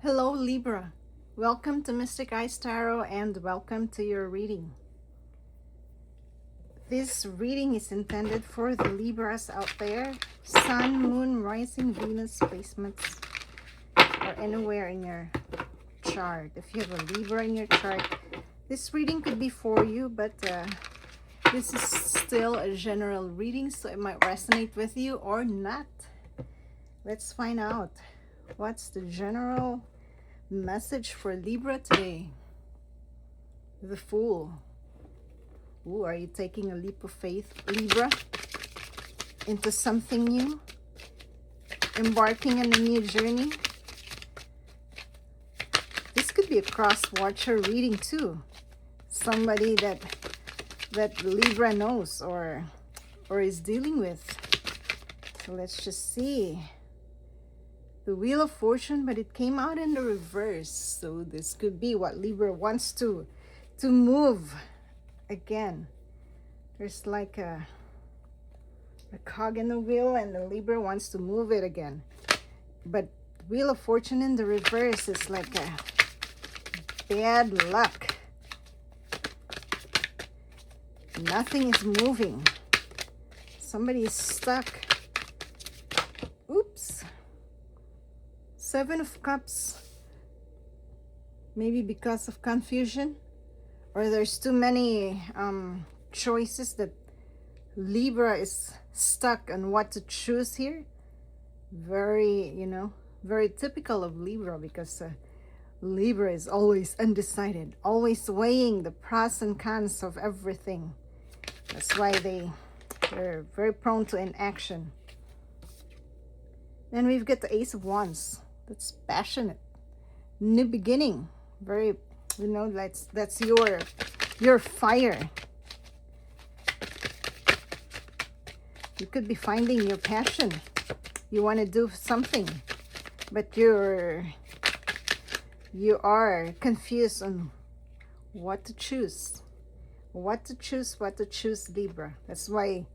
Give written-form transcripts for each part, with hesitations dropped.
Hello Libra, welcome to Mystic Eyes Tarot and welcome to your reading. This reading is intended for the Libras out there, Sun, Moon, Rising, Venus placements, or anywhere in your chart. If you have a Libra in your chart, this reading could be for you, but this is still a general reading, so it might resonate with you or not. Let's find out what's the general message for Libra today. The Fool. Ooh, are you taking a leap of faith, Libra, into something new? Embarking on a new journey? This could be a cross-watcher reading too. Somebody that Libra knows or is dealing with. So let's just see. The Wheel of Fortune, but it came out in the reverse. So this could be what Libra wants to move again. There's like a cog in the wheel and the Libra wants to move it again. But Wheel of Fortune in the reverse is like a bad luck. Nothing is moving. Somebody is stuck. Oops. Seven of Cups. Maybe because of confusion, or there's too many choices that Libra is stuck on what to choose here. Very, very typical of Libra, because Libra is always undecided, always weighing the pros and cons of everything. That's why they're very prone to inaction. Then we've got the Ace of Wands. That's passionate, new beginning. Very, that's your fire. You could be finding your passion. You want to do something, but you are confused on what to choose. What to choose, Libra. That's why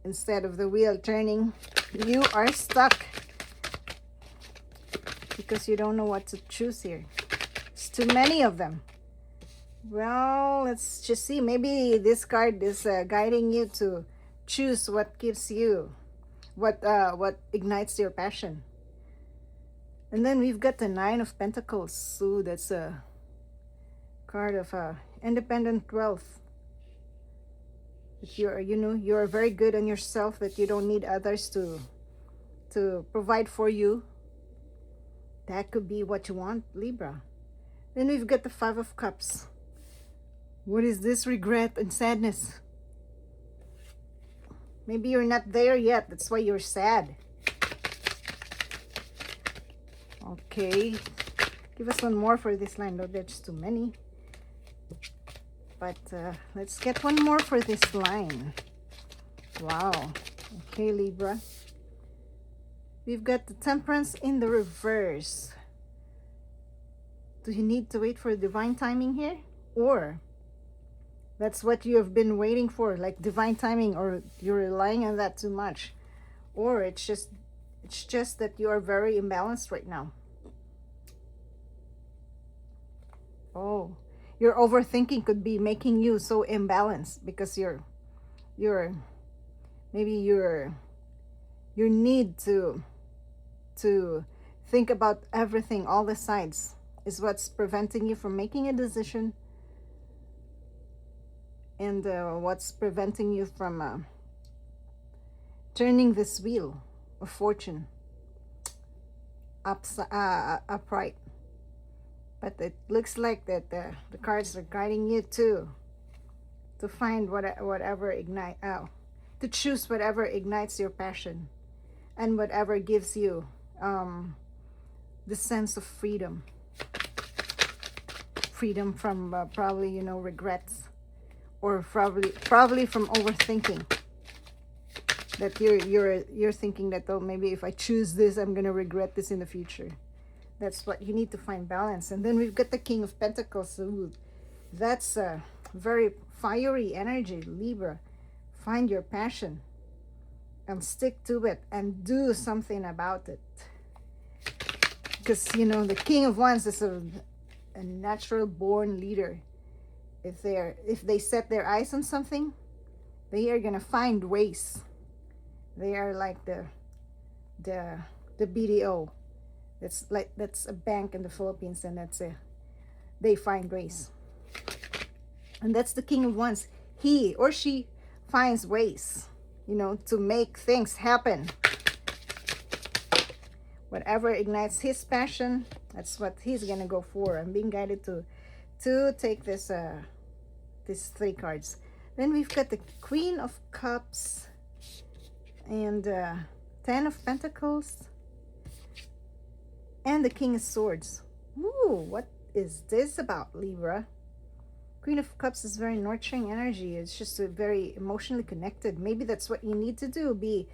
instead of the wheel turning, you are stuck. Because you don't know what to choose here. It's too many of them. Well, let's just see. Maybe this card is guiding you to choose what gives you, what ignites your passion. And then we've got the Nine of Pentacles. So that's a card of independent wealth. That you're very good on yourself, that you don't need others to provide for you. That could be what you want, Libra. Then we've got the Five of Cups. What is this? Regret and sadness. Maybe you're not there yet. That's why you're sad. Okay. Give us one more for this line. No, there's too many. But let's get one more for this line. Wow. Okay, Libra. We've got the Temperance in the reverse. Do you need to wait for divine timing here? Or that's what you have been waiting for, like divine timing, or you're relying on that too much? Or it's just that you are very imbalanced right now. Oh, your overthinking could be making you so imbalanced, because your need to think about everything, all the sides, is what's preventing you from making a decision, and what's preventing you from turning this wheel of fortune upright. But it looks like that the cards are guiding you to find whatever to choose whatever ignites your passion, and whatever gives you the sense of freedom from probably regrets, or probably from overthinking, that you're thinking that, oh, maybe if I choose this, I'm gonna regret this in the future. That's what you need to find balance. And then we've got the King of Pentacles. Ooh, that's a very fiery energy, Libra. Find your passion and stick to it and do something about it. because you know the King of Wands is a natural born leader. If they set their eyes on something, they are gonna find ways. They are like the BDO. That's a bank in the Philippines, and they find ways. And that's the King of Wands. He or she finds ways, you know, to make things happen. Whatever ignites his passion, that's what he's gonna go for. I'm being guided to take this these 3 cards. Then we've got the Queen of Cups and 10 of Pentacles and the King of Swords. Ooh, what is this about, Libra? Queen of Cups is very nurturing energy. It's just a very emotionally connected. Maybe that's what you need to do. Be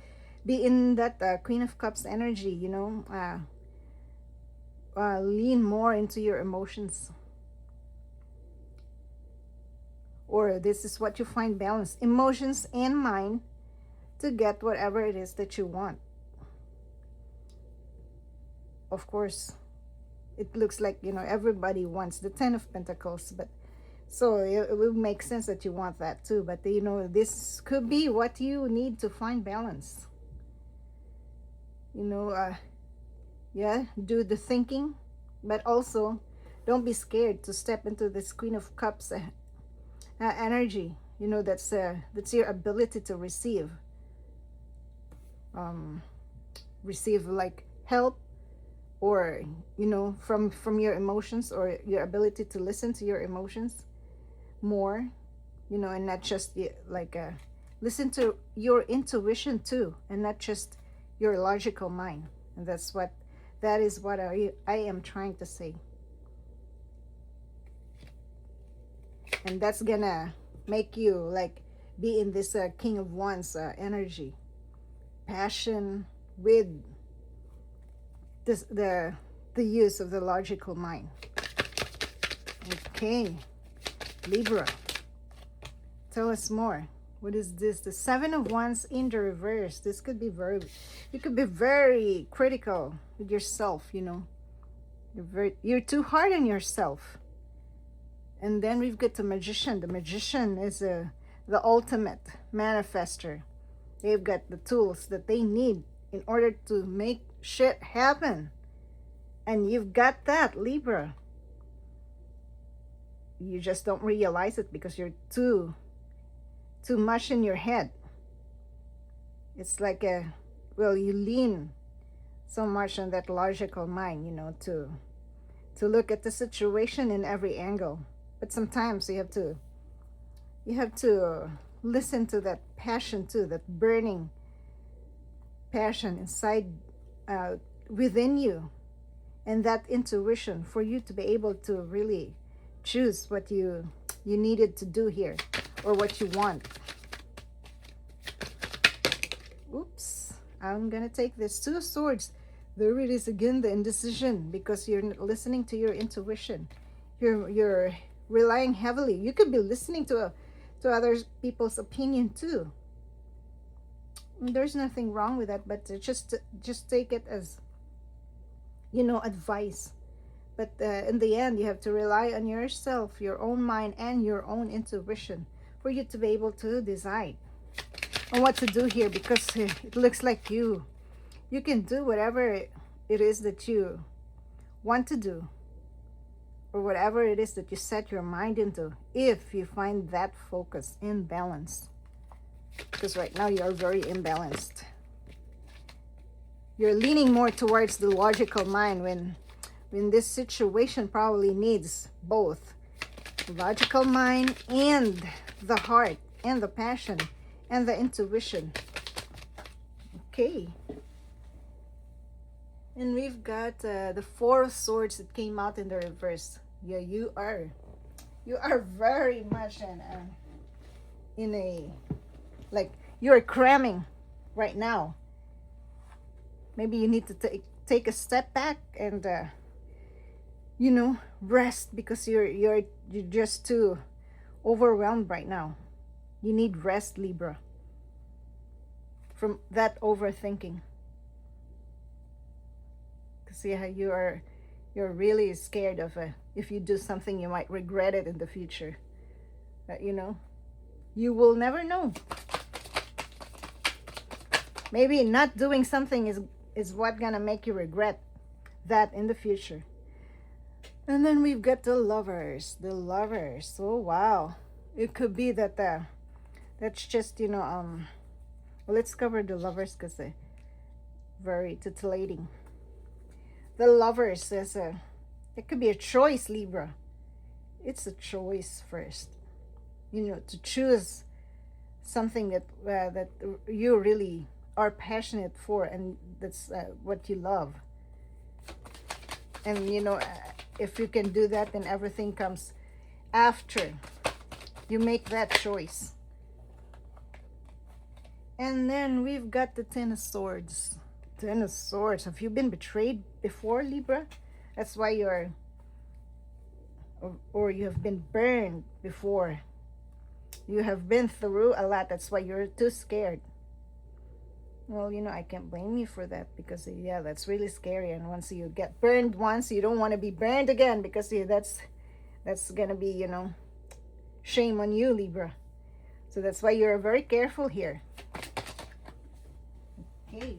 in that Queen of Cups energy, you know. Lean more into your emotions. Or this is what you find balance. Emotions and mind to get whatever it is that you want. Of course, it looks like, you know, everybody wants the 10 of Pentacles, but so it will make sense that you want that too. But you know, this could be what you need to find balance. You know, yeah, do the thinking, but also don't be scared to step into this Queen of Cups energy. You know, that's your ability to receive like help, or you know, from your emotions, or your ability to listen to your emotions more, you know, and not just like listen to your intuition too, and not just your logical mind. And that is what I am trying to say. And that's gonna make you like be in this King of Wands energy, passion with this, the use of the logical mind. Okay, Libra, tell us more. What is this? The 7 of Wands in the reverse. This could be you could be very critical with yourself, you know. You're too hard on yourself. And then we've got the Magician. The Magician is the ultimate manifester. They've got the tools that they need in order to make shit happen. And you've got that, Libra. You just don't realize it because you're too much in your head. It's like you lean so much on that logical mind, you know, to look at the situation in every angle. But sometimes you have to listen to that passion too, that burning passion inside within you, and that intuition for you to be able to really choose what you needed to do here, or what you want. Oops, I'm gonna take this 2 of Swords. There it is again, the indecision, because you're listening to your intuition. You're relying heavily. You could be listening to other people's opinion too. There's nothing wrong with that, but just take it as, you know, advice. But in the end, you have to rely on yourself, your own mind, and your own intuition for you to be able to decide on what to do here, because it looks like you can do whatever it is that you want to do, or whatever it is that you set your mind into, if you find that focus in balance. Because right now you are very imbalanced. You're leaning more towards the logical mind when this situation probably needs both the logical mind and the heart and the passion and the intuition. Okay. And we've got the 4 of Swords that came out in the reverse. Yeah, you are very much in a, like, you're cramming right now. Maybe you need to take a step back and you know, rest, because you're just too overwhelmed right now. You need rest, Libra, from that overthinking. See how you are You're really scared of if you do something, you might regret it in the future. You know, you will never know. Maybe not doing something is what gonna make you regret that in the future. And then we've got the Lovers. The Lovers. Oh wow, it could be that that's just, you know, well, let's cover the Lovers because they're very titillating. The Lovers is it could be a choice, Libra. It's a choice first, you know, to choose something that you really are passionate for, and that's what you love. And you know, if you can do that, then everything comes after you make that choice. And then we've got the Ten of Swords. Ten of Swords. Have you been betrayed before, Libra? That's why you're, or you have been burned before. You have been through a lot. That's why you're too scared. Well, you know, I can't blame you for that, because yeah, that's really scary. And once you get burned once, you don't want to be burned again, because yeah, that's gonna be, you know, shame on you, Libra. So that's why you're very careful here. Okay.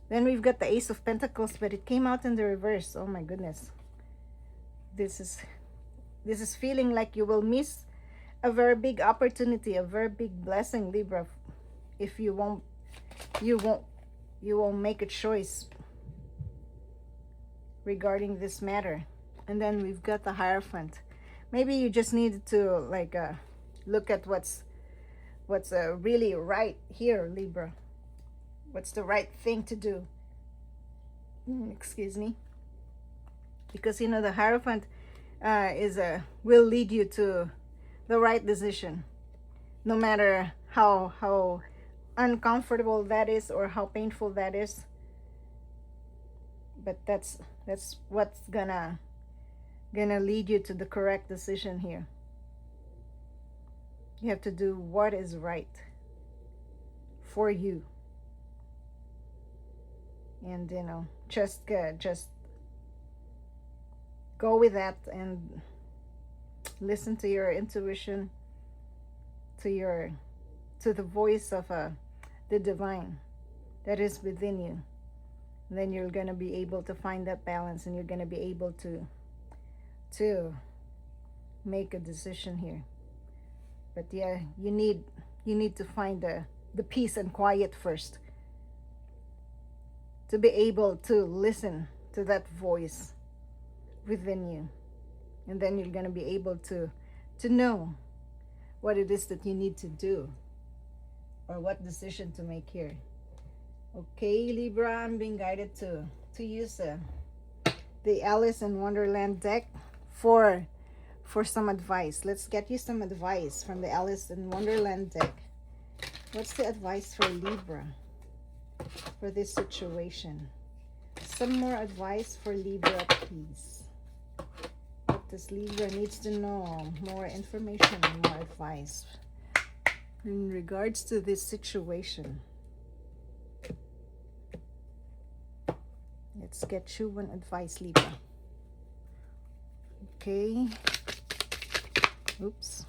Then we've got the Ace of Pentacles, but it came out in the reverse. Oh my goodness. This is feeling like you will miss a very big opportunity, a very big blessing, Libra, if you won't make a choice regarding this matter. And then we've got the Hierophant. Maybe you just need to like look at what's really right here, Libra. What's the right thing to do? Excuse me. Because you know, the Hierophant will lead you to the right decision, no matter how uncomfortable that is or how painful that is. But that's what's gonna lead you to the correct decision here. You have to do what is right for you, and you know, just go with that and listen to your intuition, to the voice of the divine that is within you. And then you're going to be able to find that balance, and you're going to be able to make a decision here. But yeah, you need to find the peace and quiet first to be able to listen to that voice within you. And then you're going to be able to know what it is that you need to do, or what decision to make here. Okay, Libra, I'm being guided to use the Alice in Wonderland deck for some advice. Let's get you some advice from the Alice in Wonderland deck. What's the advice for Libra for this situation? Some more advice for Libra, please. What does Libra needs to know? More information and more advice in regards to this situation. Let's get you one advice, Libra. Okay. Oops.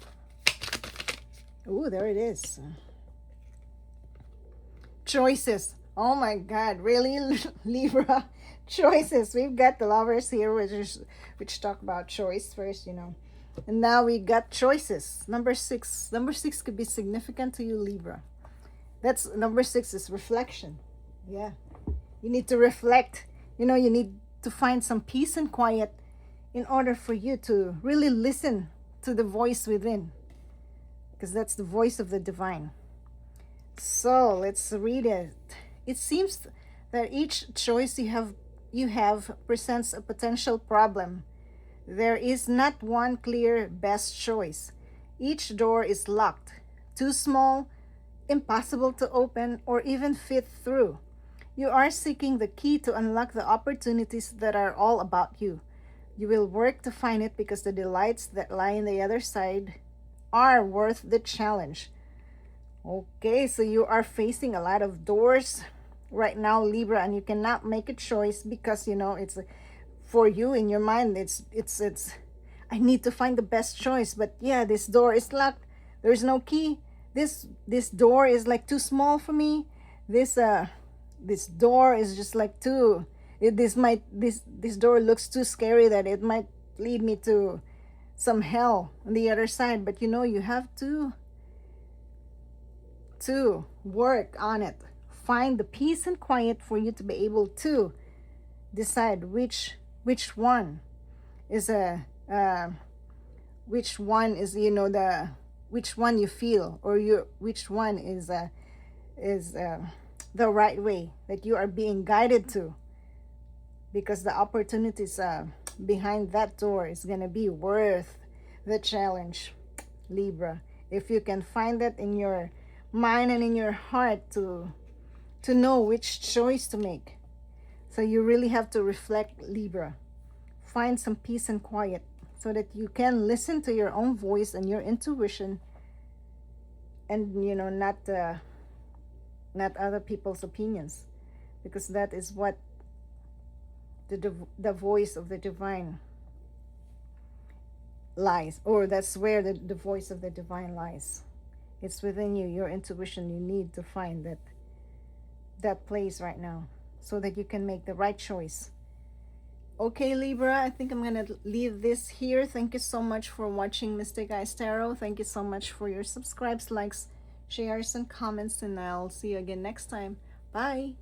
Oh, there it is. Choices. Oh my God, really, Libra? Choices. We've got the Lovers here, which talk about choice first, you know. And now we got choices. Number 6. Number 6 could be significant to you, Libra. That's number 6 is reflection. Yeah. You need to reflect. You know, you need to find some peace and quiet in order for you to really listen to the voice within, because that's the voice of the divine. So let's read it. It seems that each choice you have presents a potential problem. There is not one clear best choice. Each door is locked, too small, impossible to open, or even fit through. You are seeking the key to unlock the opportunities that are all about you. You will work to find it, because the delights that lie on the other side are worth the challenge. Okay, so you are facing a lot of doors right now, Libra, and you cannot make a choice because, you know, it's for you in your mind. It's I need to find the best choice, but yeah, this door is locked. There's no key. This door is like too small for me. This door is just like too this door looks too scary that it might lead me to some hell on the other side. But you know, you have to work on it. Find the peace and quiet for you to be able to decide which one is a which one is, you know, the which one you feel, or which one is the right way that you are being guided to, because the opportunities behind that door is going to be worth the challenge, Libra. If you can find that in your mind and in your heart to know which choice to make. So you really have to reflect, Libra. Find some peace and quiet so that you can listen to your own voice and your intuition, and, you know, not other people's opinions, because that is what the voice of the divine lies, or that's where the voice of the divine lies. It's within you, your intuition. You need to find that place right now so that you can make the right choice. Okay, Libra, I think I'm gonna leave this here. Thank you so much for watching Mystic Eyes Tarot. Thank you so much for your subscribes, likes, shares, and comments, and I'll see you again next time. Bye.